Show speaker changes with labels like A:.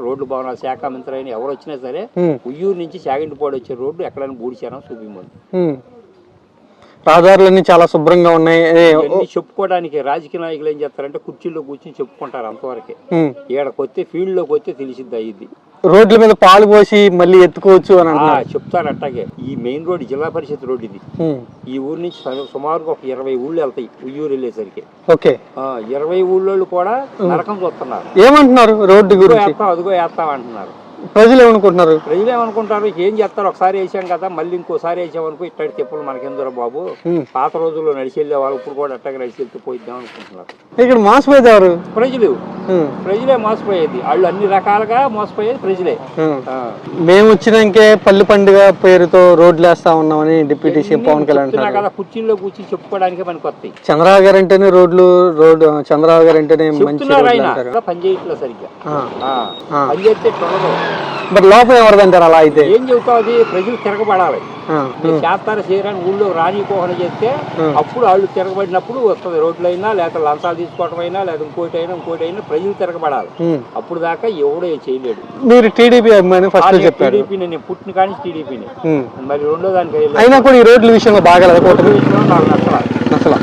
A: రాష్ట్ర రోడ్లు భవనాల శాఖ మంత్రి అయినా ఎవరు వచ్చినా సరే ఉయ్యూరు నుంచి చాగంటిపాడు వచ్చే రోడ్లు ఎక్కడైనా బూడిచారం చూపిమంది.
B: రహదారులన్నీ చాలా శుభ్రంగా ఉన్నాయి.
A: చెప్పుకోవడానికి రాజకీయ నాయకులు ఏం చేస్తారంటే కుర్చీల్లో కూర్చొని చెప్పుకుంటారు అంతవరకే. ఈడకి వస్తే ఫీల్డ్ లోకి వస్తే తెలిసిద్ది అయ్యింది.
B: రోడ్ల మీద పాలు పోసి మళ్ళీ ఎత్తుకోవచ్చు అని
A: చెప్తారు. అట్టాగే ఈ మెయిన్ రోడ్ జిల్లా పరిషత్ రోడ్ ఇది. ఈ ఊరు నుంచి సుమారుగా ఒక 20 ఊళ్ళు వెళ్తాయి ఉయ్యూరు వెళ్ళేసరికి. 20 ఊళ్ళోళ్ళు కూడా నరకం చూస్తున్నారు.
B: ఏమంటున్నారు రోడ్డు గురించి?
A: అదిగో వేస్తాం అంటున్నారు.
B: ప్రజలు ఏమనుకుంటున్నారు?
A: ప్రజలు ఏమనుకుంటారు, ఏం చేస్తారు, ఒకసారి వేసాం కదా మళ్ళీ ఇంకోసారి వేసామనుకో ఇట్లాంటి చెప్పులు మనకెందురా బాబు, పాత రోజుల్లో నడిచి వెళ్ళే వాళ్ళు ఇప్పుడు కూడా అట్టగా నడిచి వెళ్తూ పోయిద్దాం అనుకుంటున్నారు.
B: ఇక్కడ మోసపోయేవారు
A: ప్రజలే మోసపోయేది. వాళ్ళు అన్ని రకాలుగా మోసపోయేది ప్రజలే.
B: మేము వచ్చినాకే పల్లి పండుగ పేరుతో రోడ్లు వేస్తా ఉన్నామని డిప్యూటీ సీఎం పవన్ కళ్యాణ్
A: కదా కుర్చీల్లో కూర్చొని చెప్పుకోవడానికి పనికి వస్తాయి.
B: చంద్రబాబు గారు అంటేనే చంద్రబాబు గారు అంటేనే
A: పని చేయట్లేదు సరిగ్గా. పని చేస్తే
B: మరి లోపం ఎవరిదంటారు? అలా అయితే
A: ఏం చెబుతావు, ప్రజలు తిరగబడాలి. చేస్తారా చేయరాని ఊళ్ళో రానికోహన చేస్తే అప్పుడు వాళ్ళు తిరగబడినప్పుడు వస్తుంది. రోడ్లైనా లేకపోతే లంచాలు తీసుకోవడం అయినా లేదా ఇంకోటి అయినా ప్రజలు తిరగబడాలి. అప్పుడు దాకా ఎవడో చేయలేడు.
B: మీరు టీడీపీ
A: టీడీపీ నేను పుట్టిన కానీ టీడీపీని. మరి రెండో దానికి
B: అయినా కూడా ఈ రోడ్ల విషయంలో బాగా
A: నాకు నచ్చల.